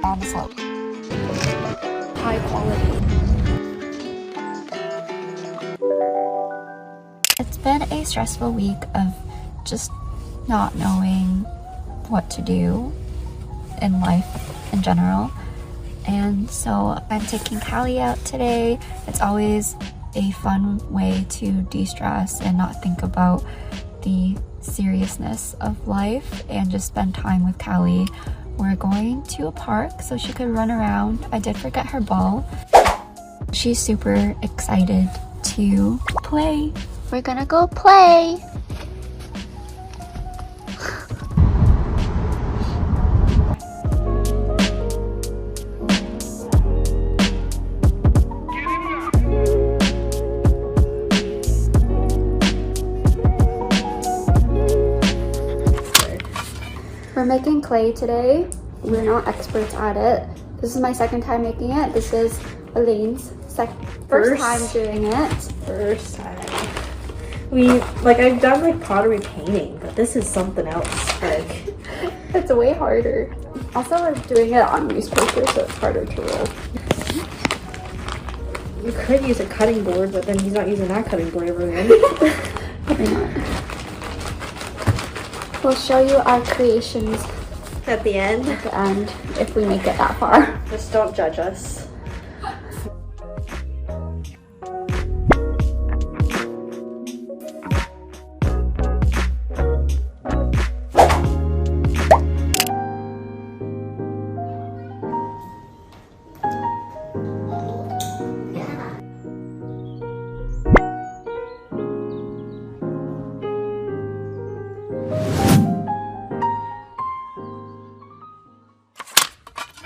on the slope. High quality. It's been a stressful week of just not knowing what to do in life in general. And so I'm taking Callie out today. It's always a fun way to de-stress and not think about the seriousness of life and just spend time with Callie. We're going to a park so she could run around. I did forget her ball. She's super excited to play. We're gonna go play. We're making clay today. We're not experts at it. This is my second time making it. This is Elaine's first time doing it. First time. I've done like pottery painting, but this is something else. Like, it's way harder. Also, we're doing it on newspaper, so it's harder to roll. You could use a cutting board, but then he's not using that cutting board ever again. Probably not. We'll show you our creations At the end, if we make it that far. just don't judge us.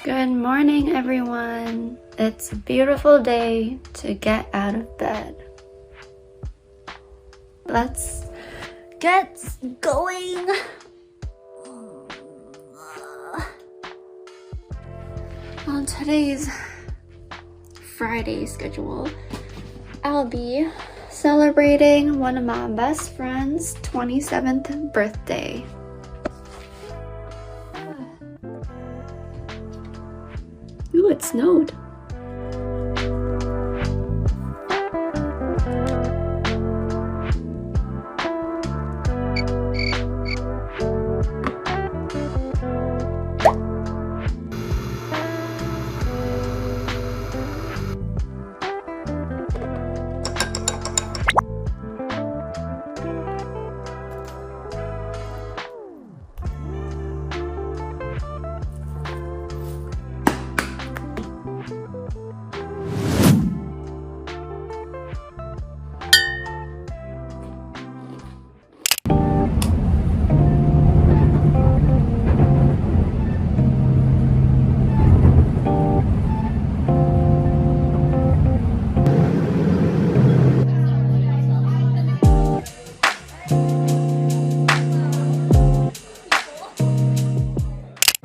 Good morning, everyone. It's a beautiful day to get out of bed. Let's get going. On today's Friday schedule, I'll be celebrating one of my best friend's 27th birthday. Ooh, it snowed.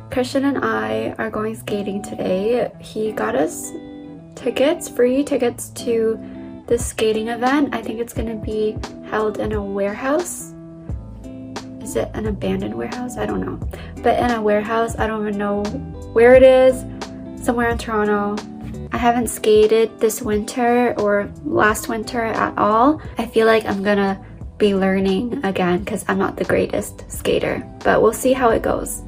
Christian and I are going skating today. He got us free tickets to this skating event. I think it's gonna be held in a warehouse. Is it an abandoned warehouse? I don't know. But in a warehouse, I don't even know where it is, somewhere in Toronto. I haven't skated this winter or last winter at all. I feel like I'm gonna be learning again because I'm not the greatest skater, but we'll see how it goes.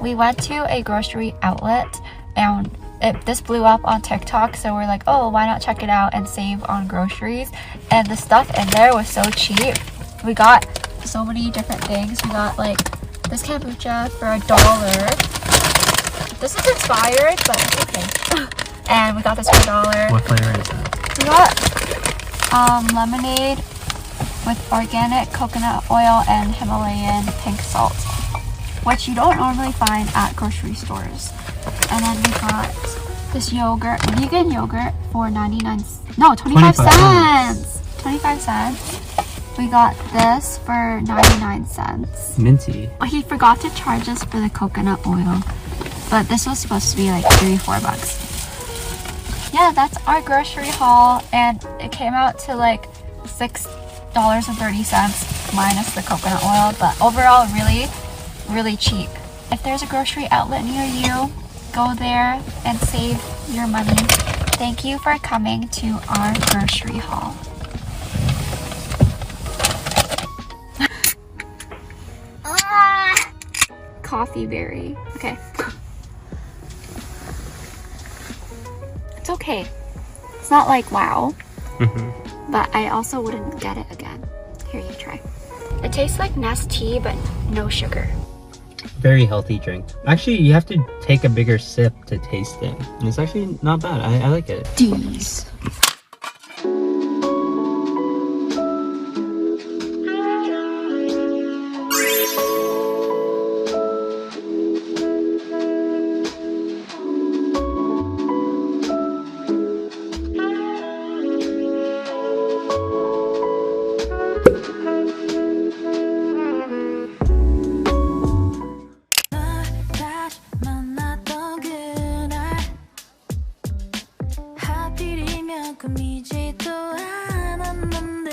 We went to a grocery outlet and this blew up on TikTok, so we're like, oh, why not check it out and save on groceries? And the stuff in there was so cheap. We got so many different things. We got like this kombucha for $1. This is expired, but it's okay. And we got this for $1. What flavor is that? We got lemonade with organic coconut oil and Himalayan pink salt, which you don't normally find at grocery stores. And then we got this yogurt, vegan yogurt for 25 cents. 25 cents. We got this for 99 cents. Minty. He forgot to charge us for the coconut oil, but this was supposed to be like $3-4. Yeah, that's our grocery haul, and it came out to like $6.30 minus the coconut oil, but overall really cheap. If there's a grocery outlet near you, go there and save your money. Thank you for coming to our grocery haul. Coffee berry. Okay. It's okay. It's not like wow, but I also wouldn't get it again. Here, you try. It tastes like Nestea, but no sugar. Very healthy drink. Actually, you have to take a bigger sip to taste it. And it's actually not bad. I like it. D's.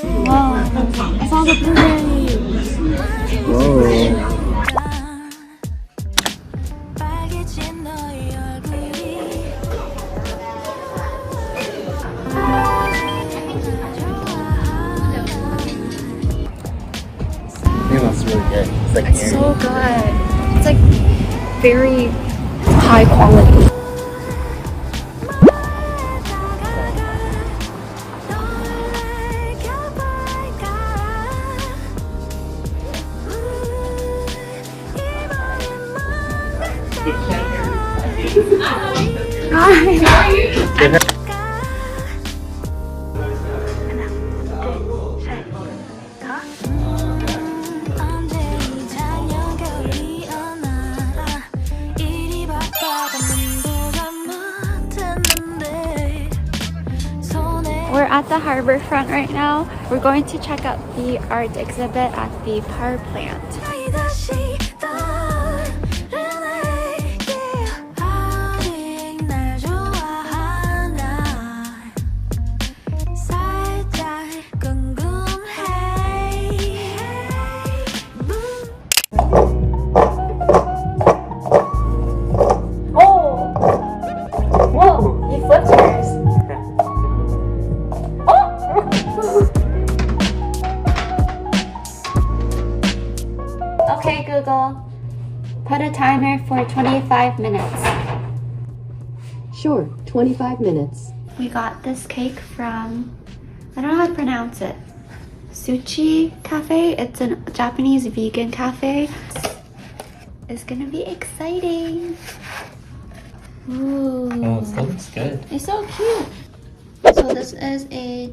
Wow, I saw the blueberries. Whoa. It smells really good. It's like It's so good. It's like very high quality. We're at the harbor front right now. We're going to check out the art exhibit at the power plant. Okay, Google, put a timer for 25 minutes. Sure, 25 minutes. We got this cake from, I don't know how to pronounce it, Sushi Cafe. It's a Japanese vegan cafe. It's gonna be exciting. Ooh. Oh, that looks good. It's so cute. So this is a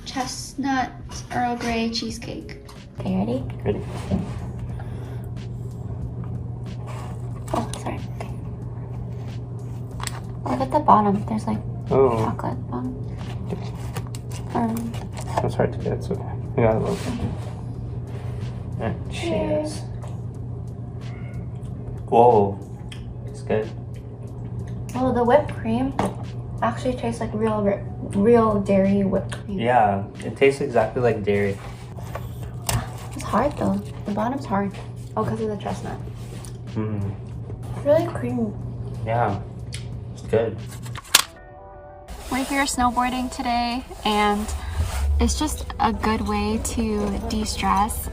chestnut Earl Grey cheesecake. Okay, you ready? Ready? Oh, sorry. Okay. Look at the bottom. There's like chocolate bottom. That's hard to get. It's okay. I got a little bit. Alright, cheers. Whoa. It's good. Oh, the whipped cream actually tastes like real dairy whipped cream. Yeah, it tastes exactly like dairy. It's hard though. The bottom's hard. Oh, because of the chestnut. Mm. It's really creamy. Yeah, it's good. We're here snowboarding today, and it's just a good way to de-stress.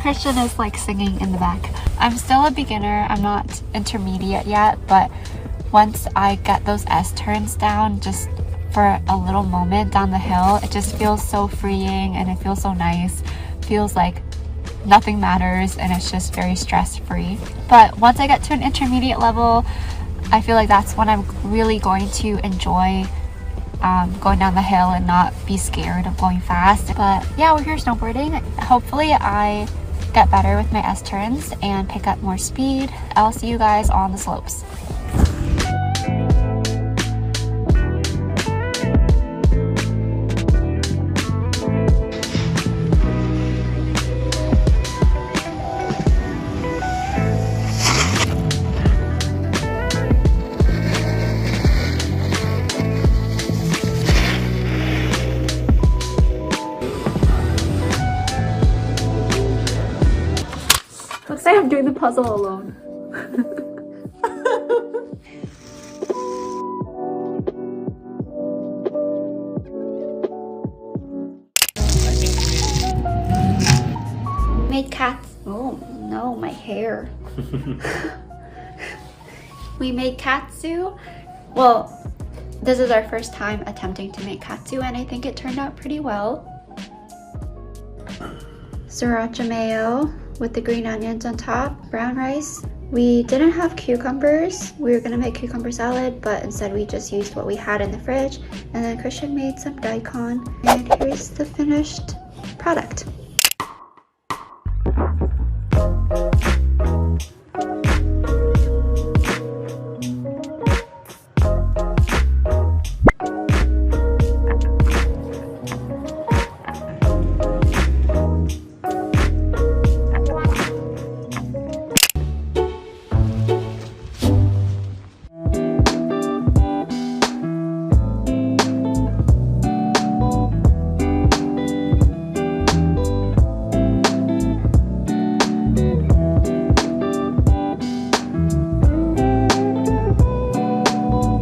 Christian is like singing in the back. I'm still a beginner. I'm not intermediate yet, but once I get those S-turns down just for a little moment down the hill, it just feels so freeing and it feels so nice. Feels like nothing matters and it's just very stress-free. But once I get to an intermediate level, I feel like that's when I'm really going to enjoy going down the hill and not be scared of going fast. But yeah, we're here snowboarding. Hopefully I get better with my S-turns and pick up more speed. I'll see you guys on the slopes. I'm doing the puzzle alone. Made cats. Oh no, my hair. We made katsu. Well, this is our first time attempting to make katsu, and I think it turned out pretty well. Sriracha mayo with the green onions on top, brown rice. We didn't have cucumbers. We were gonna make cucumber salad, but instead we just used what we had in the fridge. And then Christian made some daikon, and here's the finished product.